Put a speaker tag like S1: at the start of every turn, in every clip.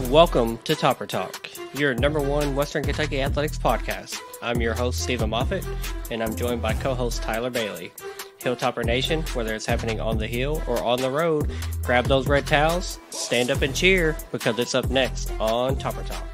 S1: Welcome to Topper Talk, your number one Western Kentucky athletics podcast. I'm your host, Stephen Moffitt, and I'm joined by co-host Tyler Bailey. Hilltopper Nation, whether it's happening on the hill or on the road, grab those red towels, stand up and cheer, because it's up next on Topper Talk.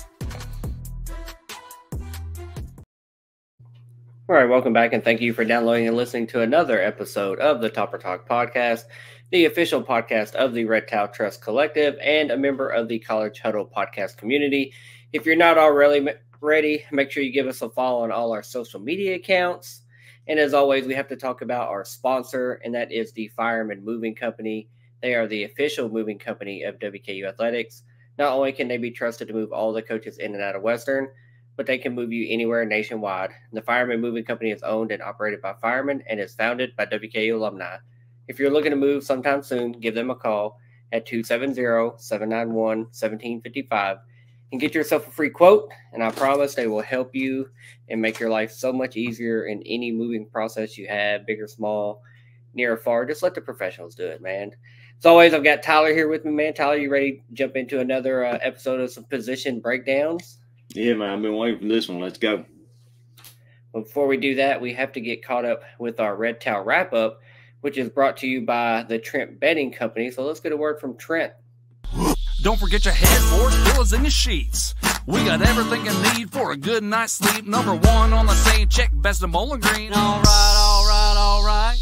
S1: All right, welcome back, and thank you for downloading and listening to another episode of the Topper Talk podcast, the official podcast of the Red Towel Trust Collective and a member of the College Huddle podcast community. If you're not already ready, make sure you give us a follow on all our social media accounts. And as always, we have to talk about our sponsor, and that is the Fireman Moving Company. They are the official moving company of WKU Athletics. Not only can they be trusted to move all the coaches in and out of Western, but they can move you anywhere nationwide. The Fireman Moving Company is owned and operated by firemen and is founded by WKU alumni. If you're looking to move sometime soon, give them a call at 270-791-1755 and get yourself a free quote, and I promise they will help you and make your life so much easier in any moving process you have, big or small, near or far. Just let the professionals do it, man. As always, I've got Tyler here with me, man. Tyler, you ready to jump into another episode of some position breakdowns?
S2: Yeah, man, I've been waiting for this one. Let's go.
S1: Before we do that, we have to get caught up with our Red Towel wrap-up, which is brought to you by the Trent Bedding Company. So let's get a word from Trent.
S3: Don't forget your headboard, pillows, and your sheets. We got everything you need for a good night's sleep. Number one on the same check, best of Bowling Green. All right.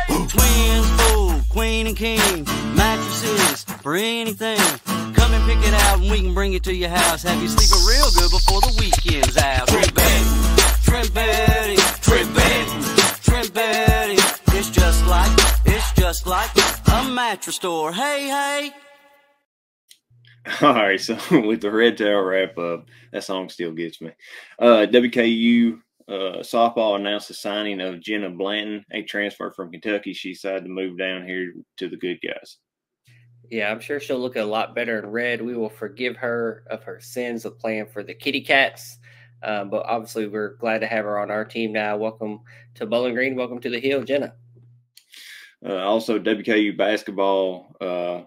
S3: Hey!
S4: Twins, full, queen and king, mattresses for anything. Come and pick it out and we can bring it to your house. Have you sleeping real good before the weekend's out. Trent Bedding, Trent Bedding. It's just like a mattress store. Hey.
S2: All right, so with the Red Towel wrap-up, that song still gets me. WKU softball announced the signing of Jenna Blanton, a transfer from Kentucky. She decided to move down here to the good guys.
S1: Yeah, I'm sure she'll look a lot better in red. We will forgive her of her sins of playing for the Kitty Cats. But obviously, we're glad to have her on our team now. Welcome to Bowling Green. Welcome to the Hill, Jenna.
S2: Also, WKU basketball,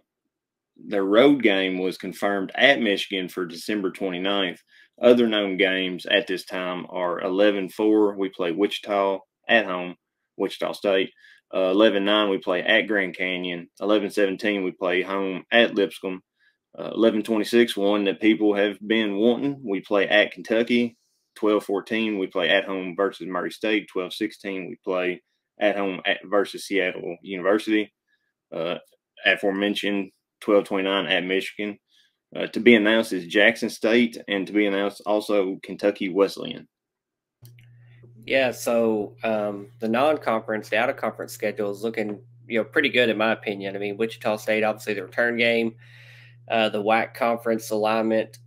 S2: their road game was confirmed at Michigan for December 29th. Other known games at this time are 11-4, we play Wichita at home, Wichita State. 11-9, we play at Grand Canyon. 11-17, we play home at Lipscomb. 11-26, one that people have been wanting, we play at Kentucky. 12-14, we play at home versus Murray State. 12-16, we play at home versus Seattle University. Aforementioned 12-29 at Michigan. To be announced is Jackson State, and to be announced also Kentucky Wesleyan.
S1: Yeah, so the non-conference, the out-of-conference schedule is looking, pretty good in my opinion. I mean, Wichita State, obviously the return game, the WAC conference alignment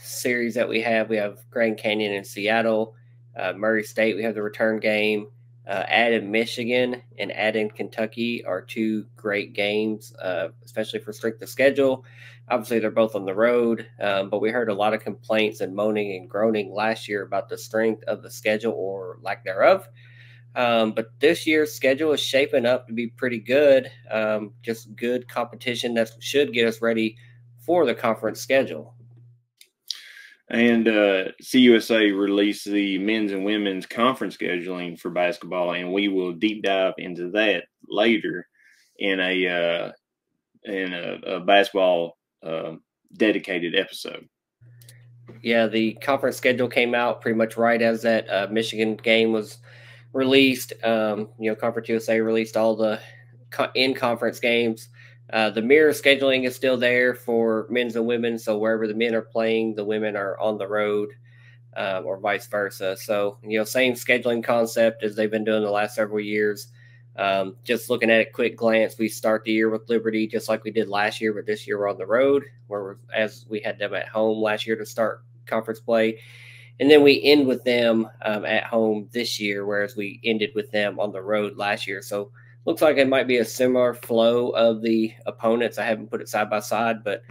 S1: series that we have Grand Canyon and Seattle, Murray State, we have the return game. At Michigan and at Kentucky are two great games, especially for strength of schedule. Obviously, they're both on the road, but we heard a lot of complaints and moaning and groaning last year about the strength of the schedule or lack thereof. But this year's schedule is shaping up to be pretty good, just good competition that should get us ready for the conference schedule.
S2: And CUSA released the men's and women's conference scheduling for basketball, and we will deep dive into that later in a basketball dedicated episode.
S1: Yeah, the conference schedule came out pretty much right as that Michigan game was released. Conference USA released all the in-conference games. The mirror scheduling is still there for men's and women. So wherever the men are playing, the women are on the road, or vice versa. So, same scheduling concept as they've been doing the last several years. Just looking at a quick glance, we start the year with Liberty, just like we did last year, but this year we're on the road, as we had them at home last year to start conference play. And then we end with them at home this year, whereas we ended with them on the road last year. So looks like it might be a similar flow of the opponents. I haven't put it side by side, but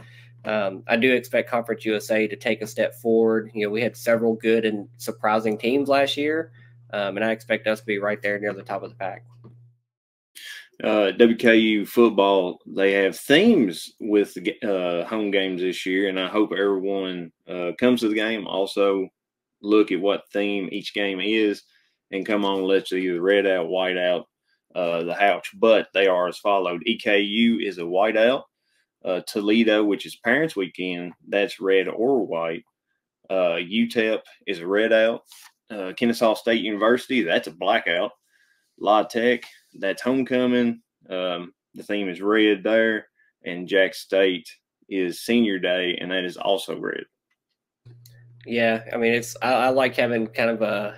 S1: I do expect Conference USA to take a step forward. We had several good and surprising teams last year, and I expect us to be right there near the top of the pack.
S2: WKU football, they have themes with home games this year, and I hope everyone comes to the game. Also, look at what theme each game is, and come on, let's either red out, white out, the house. But they are as followed: EKU is a white out. Toledo, which is Parents Weekend, that's red or white. UTEP is a red out. Kennesaw State University, that's a blackout. La Tech, that's homecoming. The theme is red there. And Jack State is senior day, and that is also red.
S1: Yeah, I mean, I like having kind of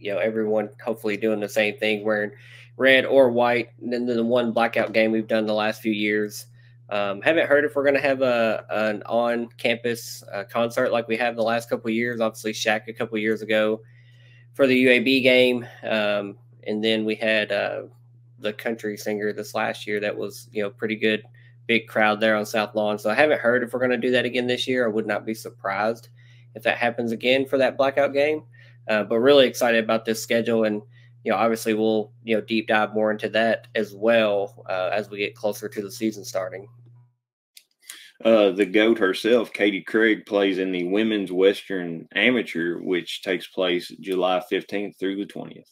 S1: everyone hopefully doing the same thing, wearing red or white. And then the one blackout game we've done the last few years. Haven't heard if we're going to have an on-campus concert like we have the last couple of years. Obviously, Shaq a couple of years ago for the UAB game. And then we had the country singer this last year that was, pretty good, big crowd there on South Lawn. So I haven't heard if we're going to do that again this year. I would not be surprised if that happens again for that blackout game. But really excited about this schedule. And, obviously we'll, deep dive more into that as well as we get closer to the season starting.
S2: The GOAT herself, Katie Craig, plays in the Women's Western Amateur, which takes place July 15th through the 20th.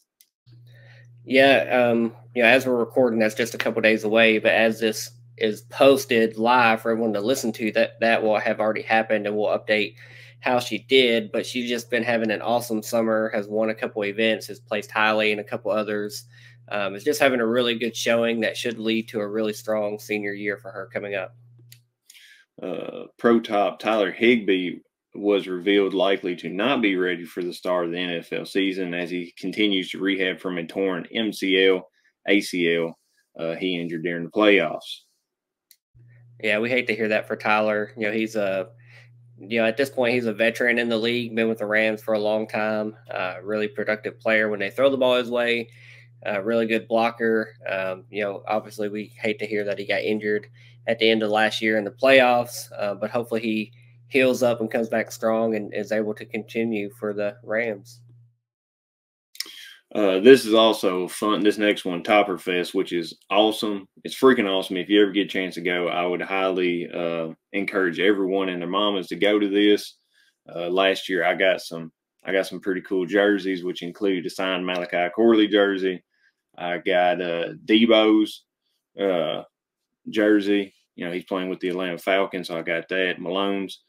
S1: Yeah, as we're recording, that's just a couple days away. But as this is posted live for everyone to listen to, that will have already happened, and we'll update how she did. But she's just been having an awesome summer, has won a couple events, has placed highly in a couple others. Is just having a really good showing that should lead to a really strong senior year for her coming up.
S2: Pro top Tyler Higbee was revealed likely to not be ready for the start of the NFL season as he continues to rehab from a torn MCL, ACL he injured during the playoffs.
S1: Yeah, we hate to hear that for Tyler. He's at this point, he's a veteran in the league, been with the Rams for a long time, really productive player when they throw the ball his way, really good blocker. Obviously we hate to hear that he got injured at the end of last year in the playoffs, but hopefully he heals up and comes back strong and is able to continue for the Rams.
S2: This is also fun. This next one, Topper Fest, which is awesome. It's freaking awesome. If you ever get a chance to go, I would highly encourage everyone and their mamas to go to this. Last year, I got some pretty cool jerseys, which include a signed Malachi Corley jersey. I got Debo's jersey. He's playing with the Atlanta Falcons, so I got that. Malone's.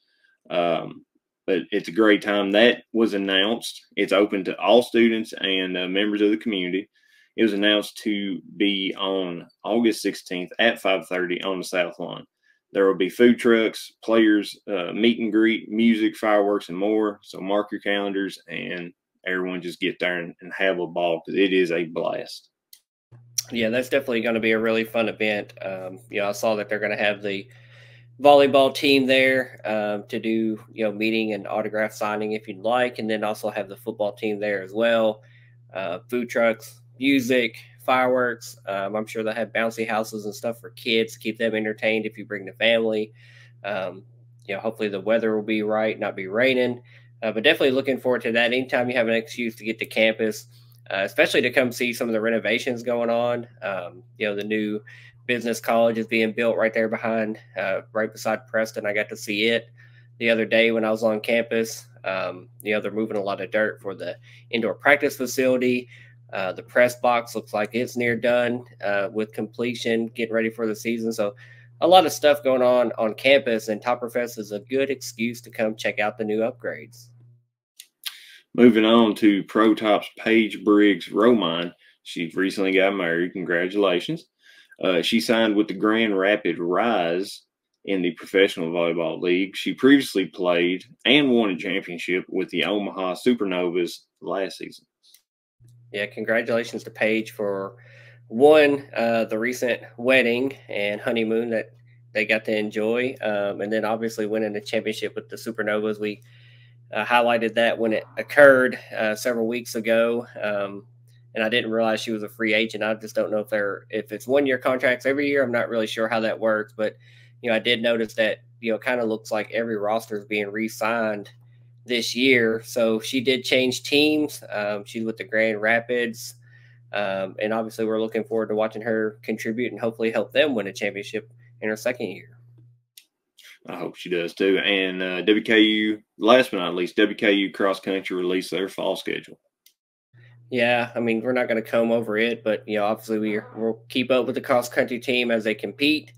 S2: But it's a great time. That was announced. It's open to all students and members of the community. It was announced to be on August 16th at 5:30 on the South Lawn. There will be food trucks, players, meet and greet, music, fireworks, and more. So mark your calendars and everyone just get there and have a ball because it is a blast.
S1: Yeah, that's definitely going to be a really fun event. I saw that they're going to have the volleyball team there to do meeting and autograph signing if you'd like, and then also have the football team there as well. Food trucks, music, fireworks. I'm sure they'll have bouncy houses and stuff for kids to keep them entertained if you bring the family. Hopefully the weather will be right, not be raining, but definitely looking forward to that. Anytime you have an excuse to get to campus, especially to come see some of the renovations going on. The new business college is being built right there behind, right beside Preston. I got to see it the other day when I was on campus. They're moving a lot of dirt for the indoor practice facility. The press box looks like it's near done with completion, getting ready for the season. So a lot of stuff going on campus, and Topperfest is a good excuse to come check out the new upgrades.
S2: Moving on to Pro Top's Paige Briggs Romine. She recently got married. Congratulations. She signed with the Grand Rapid Rise in the Professional Volleyball League. She previously played and won a championship with the Omaha Supernovas last season.
S1: Yeah, congratulations to Paige for the recent wedding and honeymoon that they got to enjoy, and then obviously winning a championship with the Supernovas. We highlighted that when it occurred several weeks ago. And I didn't realize she was a free agent. I just don't know if it's 1-year contracts every year. I'm not really sure how that works, but I did notice that it kind of looks like every roster is being re-signed this year. So she did change teams. She's with the Grand Rapids And obviously, we're looking forward to watching her contribute and hopefully help them win a championship in her second year.
S2: I hope she does too. And WKU, last but not least, WKU cross country released their fall schedule.
S1: Yeah, I mean, we're not going to comb over it, but obviously we'll keep up with the cross country team as they compete.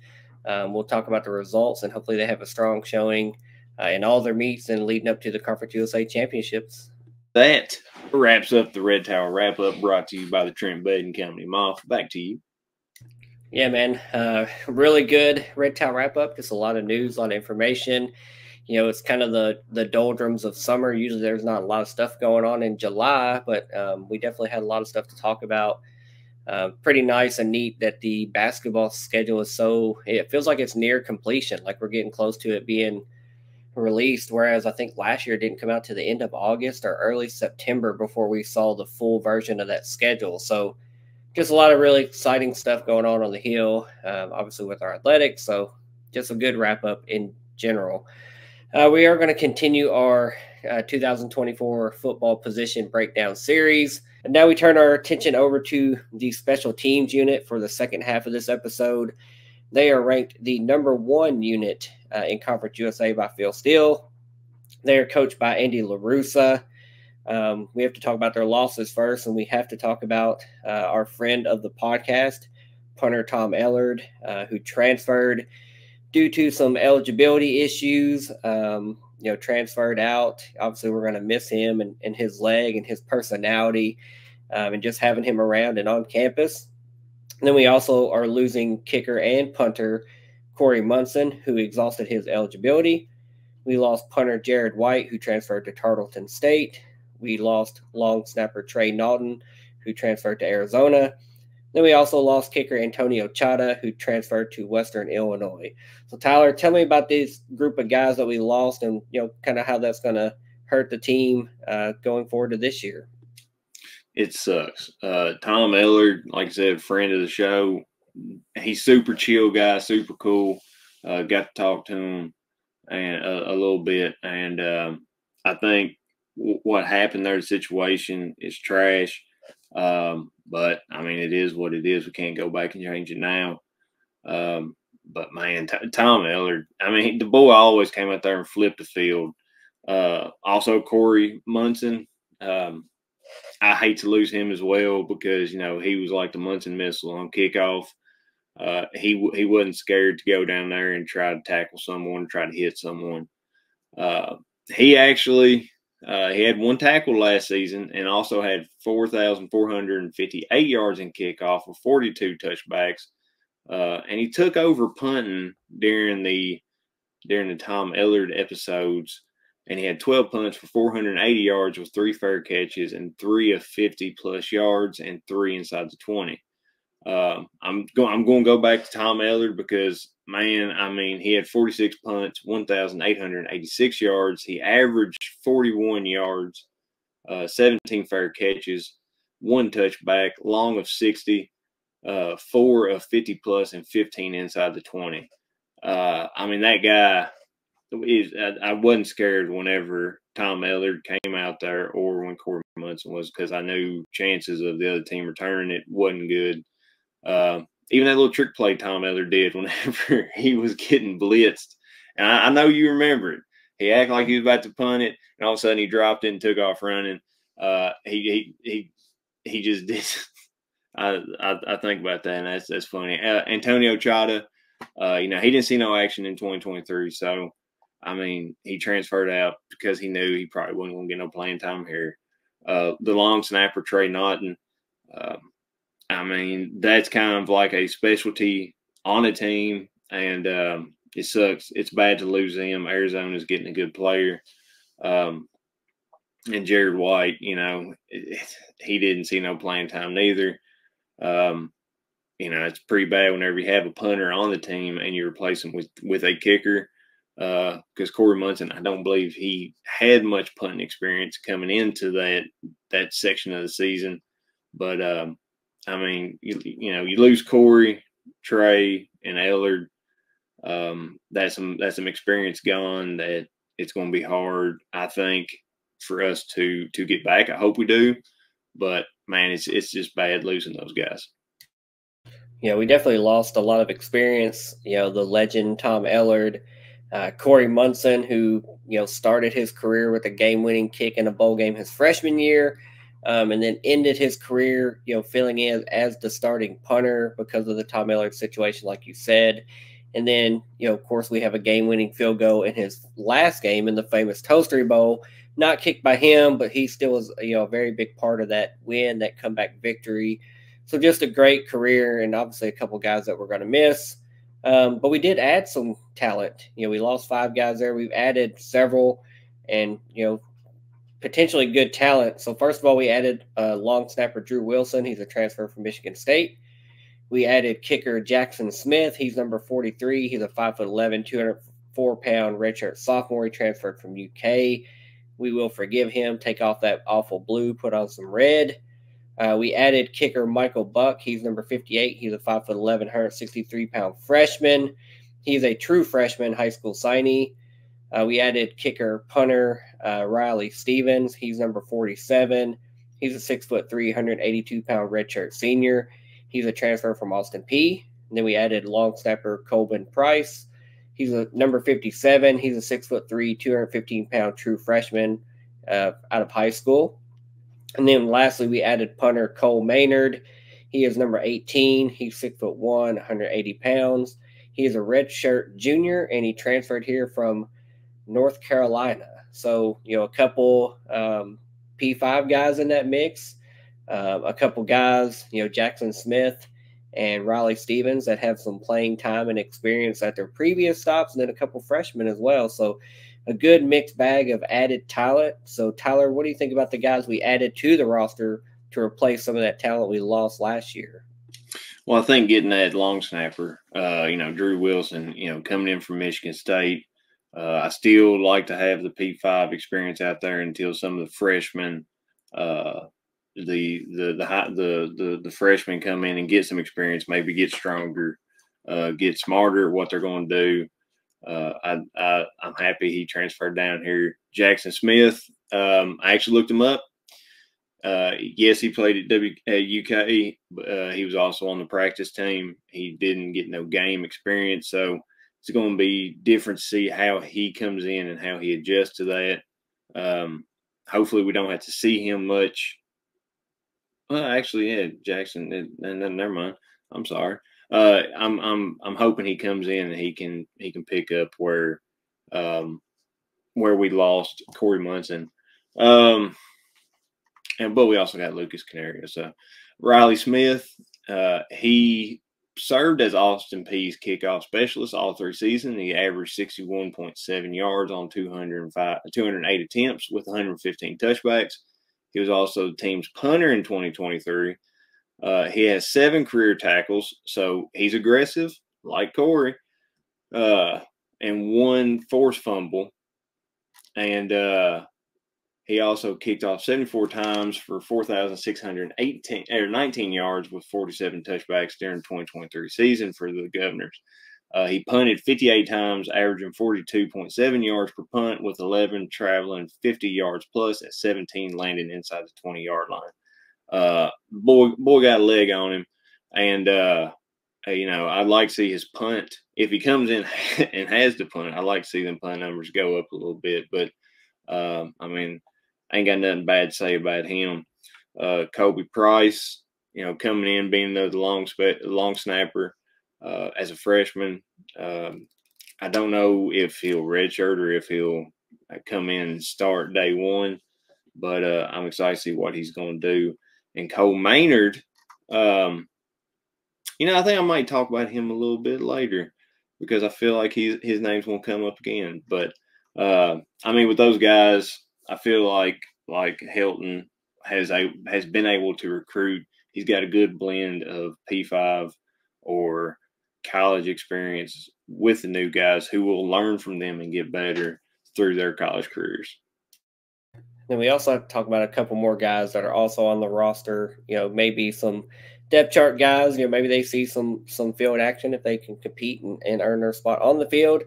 S1: We'll talk about the results, and hopefully they have a strong showing in all their meets and leading up to the Conference USA championships.
S2: That wraps up the Red Tower Wrap Up, brought to you by the Trent Bedding Company. Moff, back to you.
S1: Yeah, man, really good Red Tower Wrap Up. Just a lot of news, a lot of information. It's kind of the doldrums of summer. Usually there's not a lot of stuff going on in July, but we definitely had a lot of stuff to talk about. Pretty nice and neat that the basketball schedule is it feels like it's near completion, like we're getting close to it being released, whereas I think last year it didn't come out to the end of August or early September before we saw the full version of that schedule. So just a lot of really exciting stuff going on the Hill, obviously with our athletics. So just a good wrap up in general. We are going to continue our 2024 football position breakdown series. And now we turn our attention over to the special teams unit for the second half of this episode. They are ranked the #1 unit in Conference USA by Phil Steele. They are coached by Andy LaRussa. We have to talk about their losses first, and we have to talk about our friend of the podcast, punter Tom Ellard, who transferred due to some eligibility issues, transferred out. Obviously, we're going to miss him and his leg and his personality and just having him around and on campus. And then we also are losing kicker and punter Corey Munson, who exhausted his eligibility. We lost punter Jared White, who transferred to Tarleton State. We lost long snapper Trey Naughton, who transferred to Arizona. Then we also lost kicker Antonio Chata, who transferred to Western Illinois. So, Tyler, tell me about this group of guys that we lost and, kind of how that's going to hurt the team going forward to this year.
S2: It sucks. Tom Ellard, like I said, friend of the show. He's super chill guy, super cool. Got to talk to him and a little bit. And I think what happened there, the situation is trash. But I mean, it is what it is. We can't go back and change it now. But man, Tom Ellard, I mean, the boy always came out there and flipped the field. Also Corey Munson, I hate to lose him as well because, he was like the Munson missile on kickoff. He wasn't scared to go down there and try to tackle someone, try to hit someone. He actually he had one tackle last season and also had 4,458 yards in kickoff with 42 touchbacks. And he took over punting during the Tom Ellard episodes, and he had 12 punts for 480 yards with 3 fair catches and 3 of 50-plus yards and 3 inside the 20. I'm going to go back to Tom Ellard because, man, I mean, he had 46 punts, 1,886 yards. He averaged 41 yards, 17 fair catches, 1 touchback, long of 60, 4 of 50-plus, and 15 inside the 20. I mean, that guy I wasn't scared whenever Tom Ellard came out there or when Corey Munson was, because I knew chances of the other team returning it wasn't good. Even that little trick play Tom Ellard did whenever he was getting blitzed, and I know you remember it. He acted like he was about to punt it, and all of a sudden he dropped it and took off running. He just did. I think about that, and that's funny. Antonio Chata, he didn't see no action in 2023, so I mean, he transferred out because he knew he probably wasn't going to get no playing time here. The long snapper Trey Naughton, I mean, that's kind of like a specialty on a team, and it sucks. It's bad to lose him. Arizona's getting a good player. And Jared White, he didn't see no playing time neither. It's pretty bad whenever you have a punter on the team and you replace him with a kicker. Because Corey Munson, I don't believe he had much punting experience coming into that section of the season. But I mean, you lose Corey, Trey, and Ellard. That's some experience gone. That it's going to be hard, I think, for us to get back. I hope we do, but man, it's just bad losing those guys.
S1: Yeah, we definitely lost a lot of experience. The legend Tom Ellard, Corey Munson, who started his career with a game-winning kick in a bowl game his freshman year, and then ended his career, filling in as the starting punter because of the Tom Ellard situation, like you said. And then, of course, we have a game-winning field goal in his last game in the famous Toastery Bowl, not kicked by him, but he still was, a very big part of that win, that comeback victory. So just a great career, and obviously a couple guys that we're going to miss. But we did add some talent. We lost 5 guys there. We've added several, and potentially good talent. So first of all, we added long snapper Drew Wilson. He's a transfer from Michigan State. We added kicker Jackson Smith. He's number 43. He's a 5'11", 204-pound redshirt sophomore. He transferred from UK. We will forgive him. Take off that awful blue. Put on some red. We added kicker Michael Buck. He's number 58. He's a 5'11", 163-pound freshman. He's a true freshman high school signee. We added kicker punter Riley Stevens. He's number 47. He's a 6'3", 182-pound redshirt senior. He's a transfer from Austin Peay. And then we added long snapper Colvin Price. He's a number 57. He's a 6'3", 215-pound true freshman out of high school. And then lastly, we added punter Cole Maynard. He is number 18. He's 6'1", 180 pounds. He is a redshirt junior, and he transferred here from North Carolina. So, a couple P5 guys in that mix, a couple guys, Jackson Smith and Riley Stevens that have some playing time and experience at their previous stops, and then a couple freshmen as well. So a good mixed bag of added talent. So, Tyler, what do you think about the guys we added to the roster to replace some of that talent we lost last year?
S2: Well, I think getting that long snapper, Drew Wilson, coming in from Michigan State, I still like to have the P5 experience out there until some of the freshmen, the freshmen come in and get some experience, maybe get stronger, get smarter at what they're going to do. I'm happy he transferred down here. Jackson Smith, I actually looked him up. Yes, he played at WKU, but he was also on the practice team. He didn't get no game experience, so it's going to be different to see how he comes in and how he adjusts to that. Hopefully, we don't have to see him much. Well, actually, yeah, Jackson. Never mind. I'm sorry. I'm hoping he comes in and he can pick up where we lost Corey Munson. But we also got Lucas Canario. So Riley Smith, he served as Austin Peay's kickoff specialist all 3 seasons. He averaged 61.7 yards on 208 attempts with 115 touchbacks. He was also the team's punter in 2023. He has 7 career tackles, so he's aggressive, like Corey, and 1 forced fumble. And he also kicked off 74 times for 4,619 yards with 47 touchbacks during the 2023 season for the Governors. He punted 58 times, averaging 42.7 yards per punt, with 11 traveling 50 yards plus, at 17 landing inside the 20-yard line. Boy got a leg on him, and I'd like to see his punt. If he comes in and has to punt, I'd like to see them punt numbers go up a little bit. But I ain't got nothing bad to say about him. Kobe Price, coming in being the long snapper as a freshman. I don't know if he'll redshirt or if he'll come in and start day one, but I'm excited to see what he's going to do. And Cole Maynard, I think I might talk about him a little bit later because I feel like his names won't come up again. But with those guys, I feel like Helton has been able to recruit. He's got a good blend of P5 or college experience with the new guys who will learn from them and get better through their college careers.
S1: Then we also have to talk about a couple more guys that are also on the roster. Maybe some depth chart guys. Maybe they see some field action if they can compete and earn their spot on the field.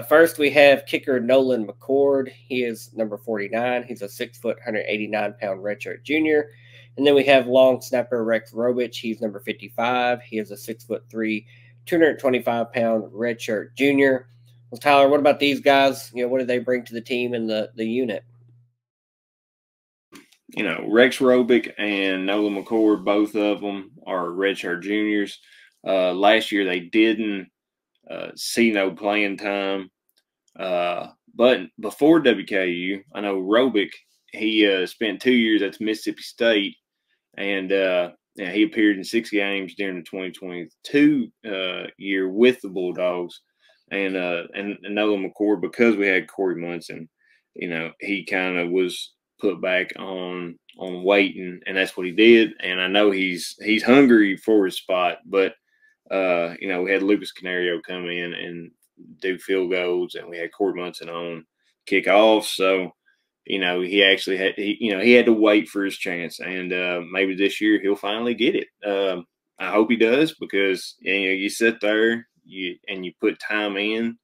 S1: First, we have kicker Nolan McCord. He is number 49. He's a 6', 189-pound redshirt junior. And then we have long snapper Rex Robich. He's number 55. He is a 6'3", 225-pound redshirt junior. Well, Tyler, what about these guys? What do they bring to the team and the unit?
S2: Rex Robick and Nolan McCord, both of them are redshirt juniors. Last year they didn't see no playing time. But before WKU, I know Robick, he spent 2 years at Mississippi State, and he appeared in 6 games during the 2022 year with the Bulldogs. And Nolan McCord, because we had Corey Munson, he kind of was put back on waiting, and that's what he did. And I know he's hungry for his spot, but we had Lucas Canario come in and do field goals, and we had Corey Munson on kickoff. So, he actually had he had to wait for his chance, and maybe this year he'll finally get it. I hope he does, because you sit there and you put time in.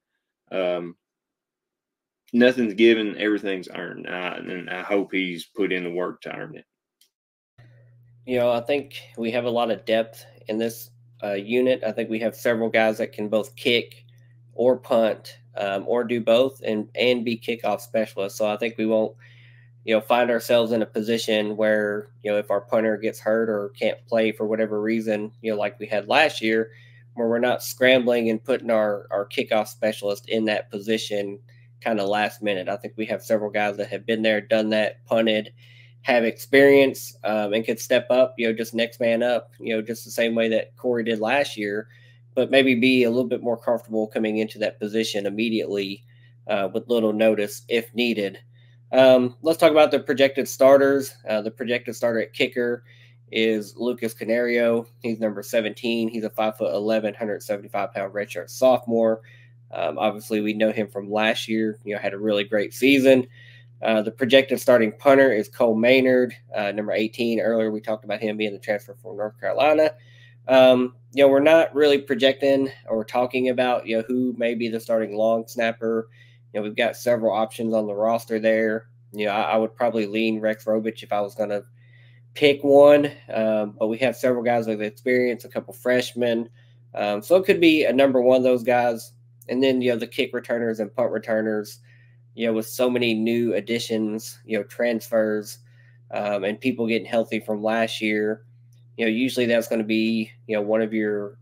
S2: Nothing's given, everything's earned, and I hope he's put in the work to earn it.
S1: I think we have a lot of depth in this unit. I think we have several guys that can both kick or punt, or do both, and be kickoff specialists. So I think we won't, find ourselves in a position where, if our punter gets hurt or can't play for whatever reason, like we had last year, where we're not scrambling and putting our kickoff specialist in that position kind of last minute. I think we have several guys that have been there, done that, punted, have experience, and could step up, just next man up, just the same way that Corey did last year, but maybe be a little bit more comfortable coming into that position immediately with little notice if needed. Let's talk about the projected starters. The projected starter at kicker is Lucas Canario. He's number 17. He's a 5'11", 175-pound redshirt sophomore. Obviously, we know him from last year. Had a really great season. The projected starting punter is Cole Maynard, number 18. Earlier, we talked about him being the transfer from North Carolina. We're not really projecting or talking about, who may be the starting long snapper. We've got several options on the roster there. I would probably lean Rex Robich if I was going to pick one. But we have several guys with experience, a couple freshmen. So it could be a number one of those guys. And then, the kick returners and punt returners, with so many new additions, transfers, and people getting healthy from last year, usually that's going to be, one of your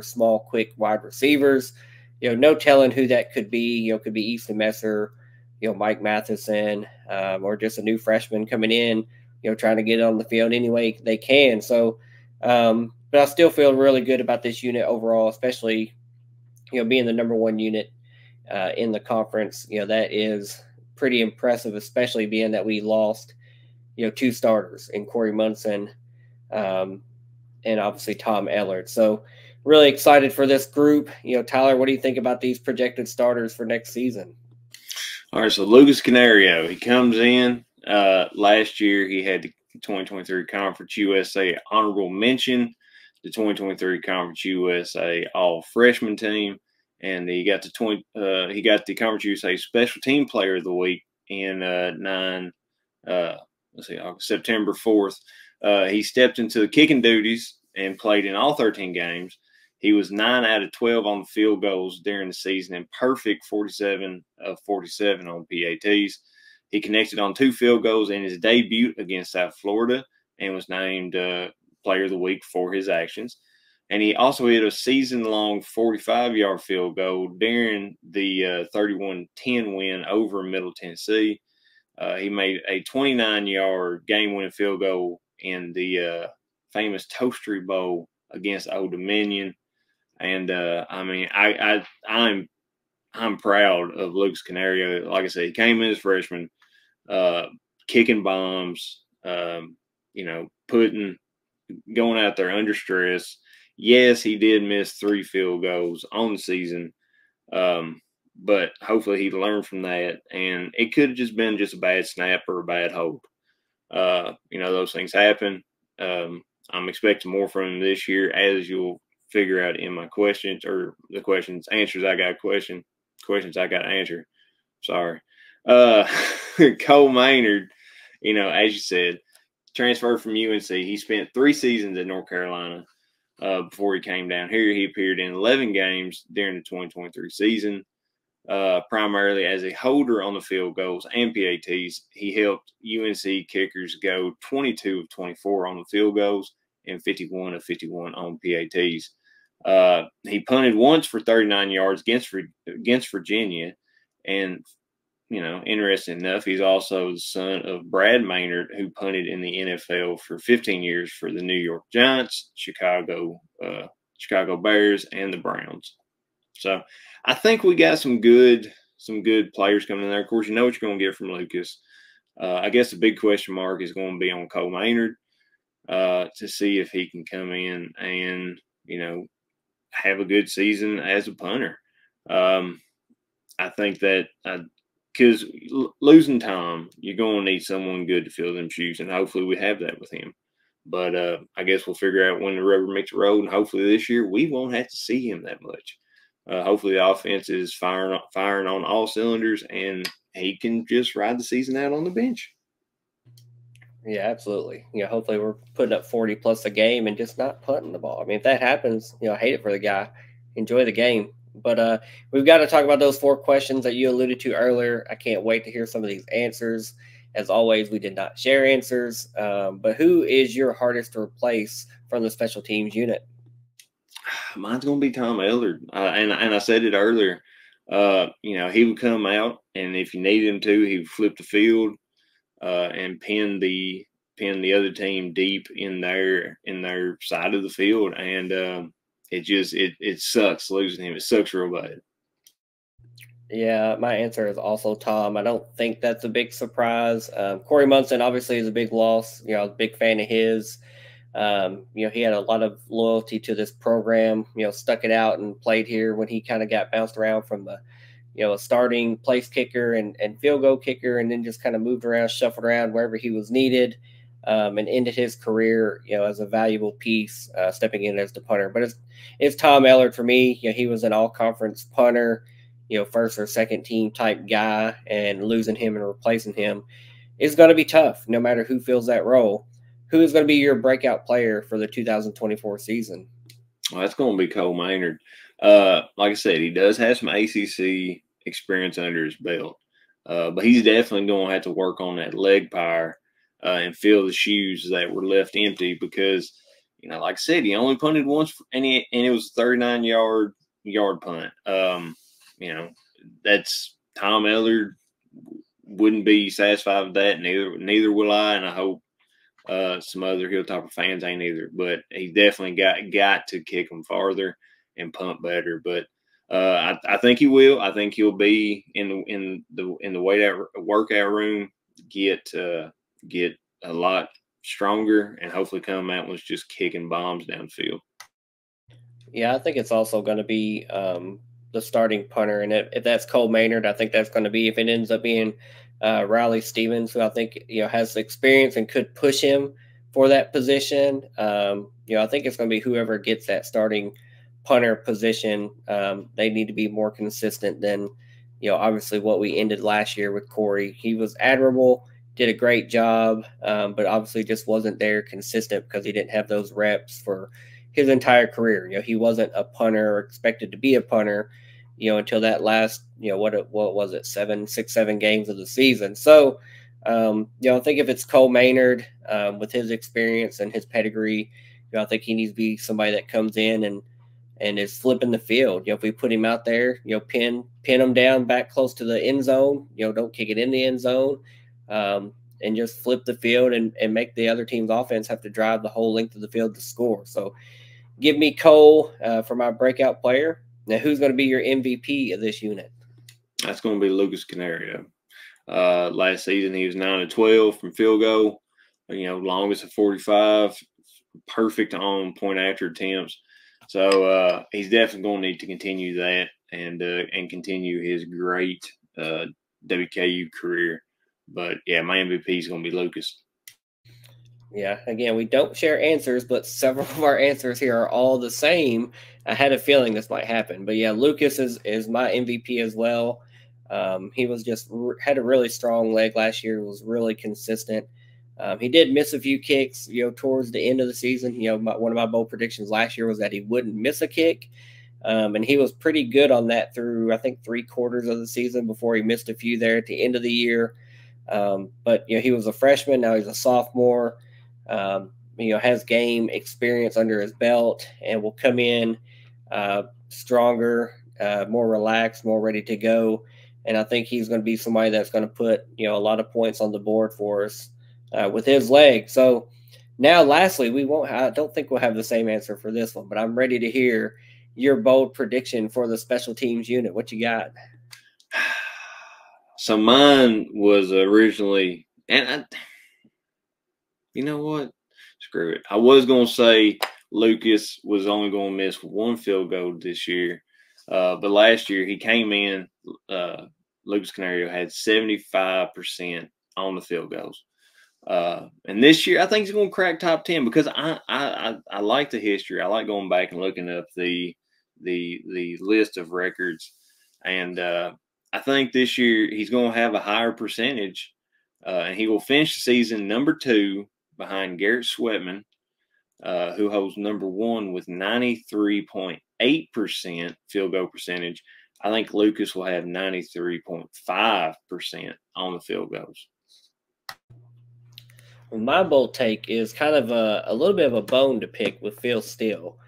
S1: small, quick wide receivers. No telling who that could be. Could be Easton Messer, Mike Matheson, or just a new freshman coming in, trying to get on the field any way they can. So, but I still feel really good about this unit overall, especially, being the number one unit in the conference. That is pretty impressive, especially being that we lost, 2 starters in Corey Munson, and obviously Tom Ellard. So really excited for this group. Tyler, what do you think about these projected starters for next season?
S2: All right, so Lucas Canario, he comes in. Last year, he had the 2023 Conference USA honorable mention, the 2023 Conference USA all freshman team, and he got the Conference USA Special Team Player of the Week in September 4th. He stepped into the kicking duties and played in all 13 games. He was 9 out of 12 on the field goals during the season and perfect 47 of 47 on PATs. He connected on 2 field goals in his debut against South Florida and was named Player of the Week for his actions. And he also hit a season-long 45-yard field goal during the 31-10 win over Middle Tennessee. He made a 29-yard game-winning field goal in the famous Toastery Bowl against Old Dominion. And I'm proud of Lucas Canario. Like I said, he came in as freshman, kicking bombs, going out there under stress. Yes, he did miss 3 field goals on the season, but hopefully he learned from that. And it could have just been a bad snap or a bad hold. Those things happen. I'm expecting more from him this year, as you'll figure out in my questions, or the questions I got answered. Sorry. Cole Maynard, as you said, transferred from UNC. He spent 3 seasons at North Carolina before he came down here. He appeared in 11 games during the 2023 season, primarily as a holder on the field goals and PATs. He helped UNC kickers go 22 of 24 on the field goals and 51 of 51 on PATs. He punted once for 39 yards against Virginia. And, you know, interesting enough, he's also the son of Brad Maynard, who punted in the NFL for 15 years for the New York Giants, Chicago Bears, and the Browns. So I think we got some good players coming in there. Of course, you know what you're going to get from Lucas. I guess the big question mark is going to be on Cole Maynard to see if he can come in and, you know, have a good season as a punter. I think that because losing Tom, you're going to need someone good to fill them shoes, and hopefully we have that with him. But I guess we'll figure out when the rubber meets the road, and hopefully this year we won't have to see him that much. Hopefully the offense is firing on all cylinders, and he can just ride the season out on the bench.
S1: Yeah, absolutely. You know, hopefully we're putting up 40 plus a game and just not punting the ball. I mean, if that happens, you know, I hate it for the guy. Enjoy the game. But we've got to talk about those 4 questions that you alluded to earlier. I can't wait to hear some of these answers. As always, we did not share answers. But who is your hardest to replace from the special teams unit?
S2: Mine's going to be Tom Ellard. And I said it earlier. You know, he would come out, and if you need him to, he would flip the field and pin the other team deep in their side of the field. And it sucks losing him. It sucks real bad.
S1: Yeah, my answer is also Tom. I don't think that's a big surprise. Corey Munson obviously is a big loss. You know, I was a big fan of his. You know, he had a lot of loyalty to this program, you know, stuck it out and played here when he kind of got bounced around from the, you know, a starting place kicker and field goal kicker, and then just kind of moved around, shuffled around wherever he was needed, and ended his career, you know, as a valuable piece, stepping in as the punter. But it's Tom Ellard for me. You know, he was an all-conference punter, you know, first or second team type guy, and losing him and replacing him is going to be tough no matter who fills that role. Who is going to be your breakout player for the 2024 season?
S2: Well, that's going to be Cole Maynard. Like I said, he does have some ACC experience under his belt, but he's definitely going to have to work on that leg power and fill the shoes that were left empty because, you know, like I said, he only punted once, and it was a 39-yard punt. You know, that's Tom Ellard wouldn't be satisfied with that. Neither will I, and I hope some other Hilltopper fans ain't either. But he definitely got to kick them farther and punt better. But I think he will. I think he'll be in the workout room, get a lot stronger, and hopefully come out with just kicking bombs downfield.
S1: Yeah, I think it's also going to be the starting punter, and if that's Cole Maynard, I think that's going to be, if it ends up being Riley Stevens, who I think, you know, has the experience and could push him for that position. You know, I think it's going to be whoever gets that starting punter position. They need to be more consistent than, you know, obviously what we ended last year with Corey. He was admirable, did a great job, but obviously just wasn't there consistent because he didn't have those reps for his entire career. You know, he wasn't a punter or expected to be a punter, you know, until that last, you know, what was it, 7 games of the season. So, you know, I think if it's Cole Maynard with his experience and his pedigree, you know, I think he needs to be somebody that comes in and is flipping the field. You know, if we put him out there, you know, pin him down back close to the end zone, you know, don't kick it in the end zone, and just flip the field and make the other team's offense have to drive the whole length of the field to score. So give me Cole for my breakout player. Now, who's going to be your MVP of this unit?
S2: That's going to be Lucas Canario. Last season, he was 9 of 12 from field goal, you know, longest of 45, perfect on point after attempts. So he's definitely going to need to continue that and continue his great WKU career. But, yeah, my MVP is going to be Lucas.
S1: Yeah, again, we don't share answers, but several of our answers here are all the same. I had a feeling this might happen. But, yeah, Lucas is my MVP as well. He was just had a really strong leg last year, was really consistent. He did miss a few kicks, towards the end of the season. One of my bold predictions last year was that he wouldn't miss a kick. And he was pretty good on that through, I think, 3/4 of the season before he missed a few there at the end of the year. But he was a freshman. Now he's a sophomore. Has game experience under his belt and will come in stronger, more relaxed, more ready to go. And I think he's going to be somebody that's going to put, a lot of points on the board for us with his leg. So now, lastly, I don't think we'll have the same answer for this one, but I'm ready to hear your bold prediction for the special teams unit. What you got?
S2: So mine was originally, and you know what? Screw it. I was going to say Lucas was only going to miss 1 field goal this year. But last year he came in, Lucas Canario had 75% on the field goals. And this year I think he's going to crack top 10 because I like the history. I like going back and looking up the list of records. And I think this year he's going to have a higher percentage, and he will finish the season number 2 behind Garrett Sweatman, who holds number 1 with 93.8% field goal percentage. I think Lucas will have 93.5% on the field goals.
S1: Well, my bold take is kind of a little bit of a bone to pick with Phil Steele.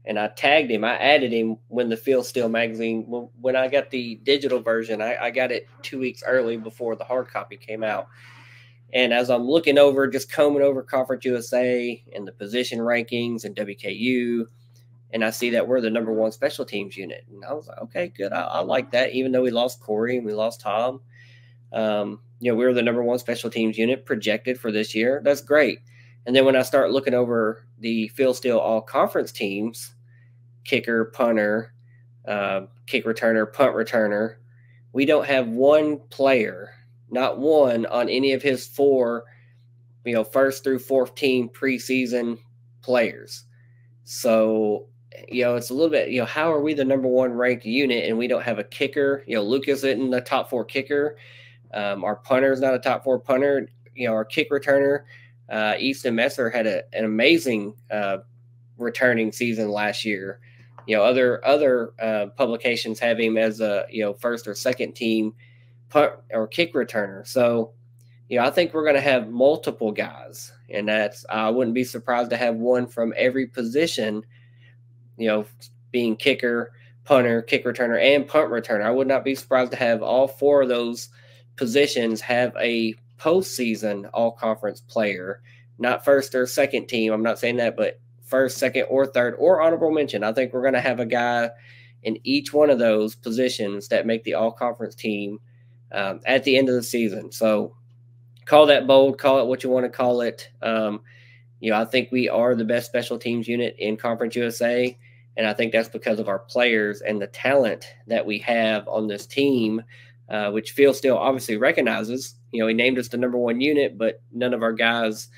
S1: And I tagged him. I added him when the Phil Steele magazine, when I got the digital version, I got it 2 weeks early before the hard copy came out. And as I'm looking over, just combing over Conference USA and the position rankings and WKU, and I see that we're the number 1 special teams unit. And I was like, okay, good. I like that. Even though we lost Corey and we lost Tom, we were the number 1 special teams unit projected for this year. That's great. And then when I start looking over the Phil Steele all-conference teams, kicker, punter, kick returner, punt returner, we don't have one player, not one, on any of his 4, first through 4th team preseason players. So, it's a little bit, how are we the number 1 ranked unit and we don't have a kicker? Lucas isn't the top 4 kicker. Our punter is not a top 4 punter. Our kick returner, Easton Messer, had an amazing returning season last year. Other publications have him as a, first or second team punt or kick returner. So, I think we're going to have multiple guys, and I wouldn't be surprised to have one from every position, being kicker, punter, kick returner, and punt returner. I would not be surprised to have all 4 of those positions have a postseason all-conference player, not first or second team. I'm not saying that, but first, second, or third, or honorable mention. I think we're going to have a guy in each one of those positions that make the all-conference team at the end of the season. So call that bold, call it what you want to call it. I think we are the best special teams unit in Conference USA, and I think that's because of our players and the talent that we have on this team, which Phil Steele obviously recognizes. He named us the number 1 unit, but none of our guys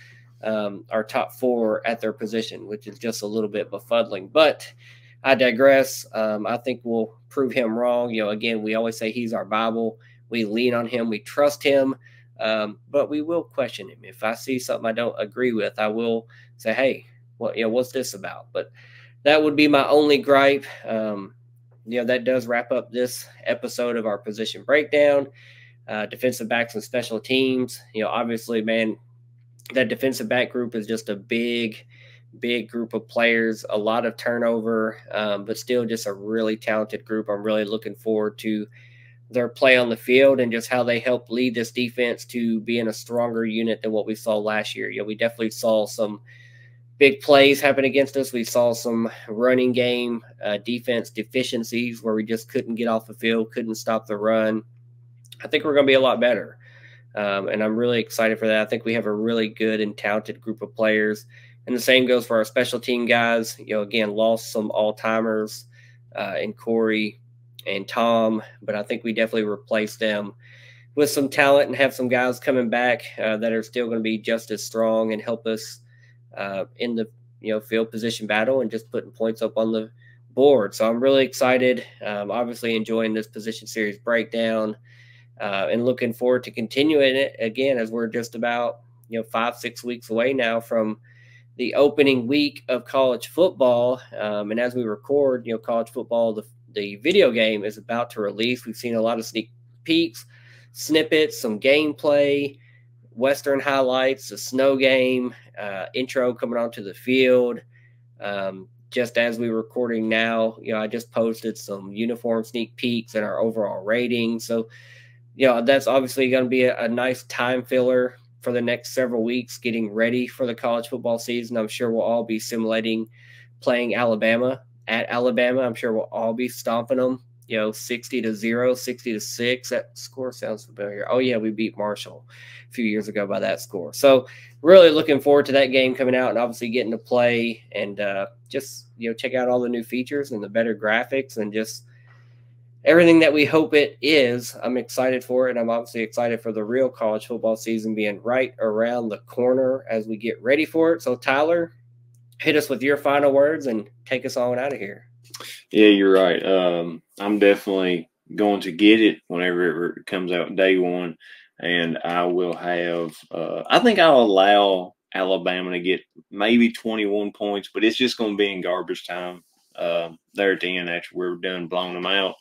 S1: are top 4 at their position, which is just a little bit befuddling. But I digress. I think we'll prove him wrong. Again, we always say he's our Bible. We lean on him. We trust him. But we will question him. If I see something I don't agree with, I will say, hey, what's this about? But that would be my only gripe. That does wrap up this episode of our position breakdown. Defensive backs and special teams. Obviously, man, that defensive back group is just a big group of players, a lot of turnover, but still just a really talented group. I'm really looking forward to their play on the field and just how they help lead this defense to being a stronger unit than what we saw last year. We definitely saw some big plays happen against us. We saw some running game defense deficiencies where we just couldn't get off the field, couldn't stop the run. I think we're going to be a lot better. And I'm really excited for that. I think we have a really good and talented group of players. And the same goes for our special team guys. Again, lost some all-timers in Corey and Tom, but I think we definitely replaced them with some talent and have some guys coming back that are still going to be just as strong and help us in the field position battle and just putting points up on the board. So I'm really excited. Obviously enjoying this position series breakdown and looking forward to continuing it again as we're just about 5-6 weeks away now from the opening week of college football. And as we record, college football, the video game is about to release. We've seen a lot of sneak peeks, snippets, some gameplay, Western highlights, a snow game, intro coming onto the field. Just as we're recording now, I just posted some uniform sneak peeks and our overall rating. So, that's obviously going to be a nice time filler for the next several weeks, getting ready for the college football season. I'm sure we'll all be simulating playing Alabama at Alabama. I'm sure we'll all be stomping them, 60-0, 60-6. That score sounds familiar. Oh yeah, we beat Marshall a few years ago by that score. So really looking forward to that game coming out and obviously getting to play and just, check out all the new features and the better graphics and just everything that we hope it is. I'm excited for it. And I'm obviously excited for the real college football season being right around the corner as we get ready for it. So Tyler, hit us with your final words and take us on out of here.
S2: Yeah, you're right. I'm definitely going to get it whenever it comes out day one. And I will have, I think I'll allow Alabama to get maybe 21 points, but it's just going to be in garbage time there at the end after we're done blowing them out.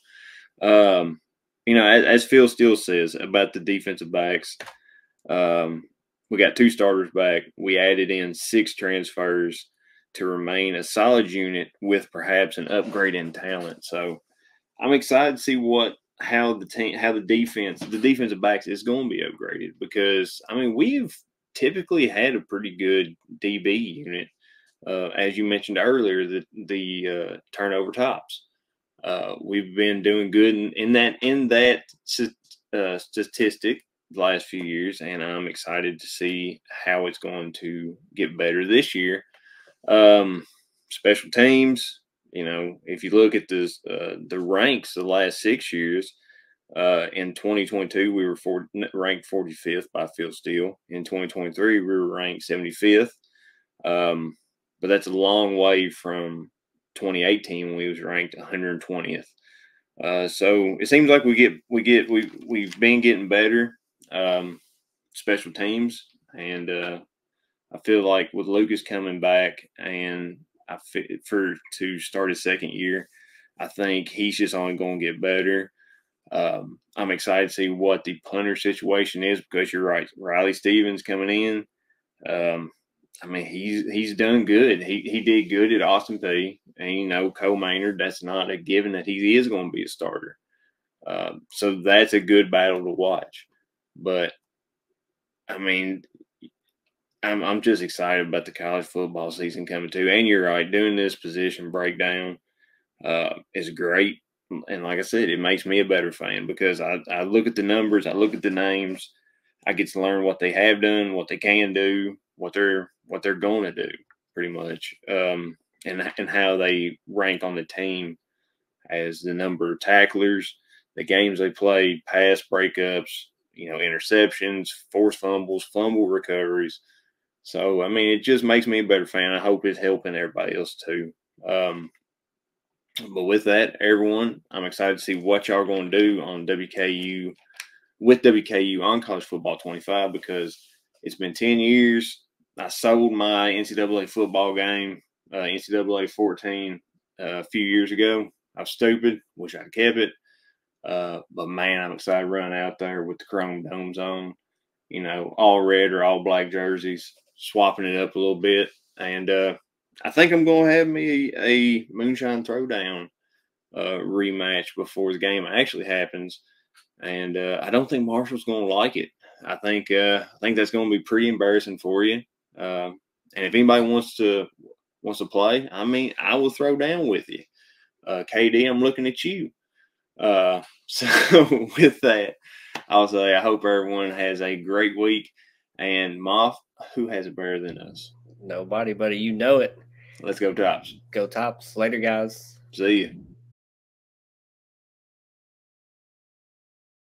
S2: As Phil Steele says about the defensive backs, we got 2 starters back. We added in 6 transfers to remain a solid unit with perhaps an upgrade in talent. So I'm excited to see how the defensive backs is going to be upgraded because we've typically had a pretty good DB unit, as you mentioned earlier, the turnover tops. We've been doing good in that statistic the last few years, and I'm excited to see how it's going to get better this year. Special teams, if you look at the ranks the last 6 years, in 2022 we were ranked 45th by Phil Steele. In 2023 we were ranked 75th, but that's a long way from 2018 when we was ranked 120th. So it seems like we've been getting better, special teams, and I feel like with Lucas coming back and to start his second year, I think he's just only going to get better. I'm excited to see what the punter situation is because you're right, Riley Stevens coming in. He's done good. He did good at Austin Peay. And, Cole Maynard, that's not a given that he is going to be a starter. So that's a good battle to watch. But, I'm just excited about the college football season coming too. And you're right, doing this position breakdown is great. And like I said, it makes me a better fan because I look at the numbers, I look at the names, I get to learn what they have done, what they can do, what they're going to do, pretty much, and how they rank on the team as the number of tacklers, the games they played, pass breakups, interceptions, forced fumbles, fumble recoveries. So, it just makes me a better fan. I hope it's helping everybody else too. But with that, everyone, I'm excited to see what y'all are going to do on WKU on College Football 25 because it's been 10 years. I sold my NCAA football game, NCAA 14, a few years ago. I was stupid. Wish I'd kept it. But, man, I'm excited to run out there with the chrome domes on, all red or all black jerseys, swapping it up a little bit. And I think I'm going to have me a Moonshine Throwdown rematch before the game actually happens. And I don't think Marshall's going to like it. I think that's going to be pretty embarrassing for you. And if anybody wants to play, I will throw down with you. KD, I'm looking at you. So with that, I'll say I hope everyone has a great week. And Moff, who has it better than us?
S1: Nobody, buddy. You know it.
S2: Let's go Tops.
S1: Go Tops. Later, guys.
S2: See you.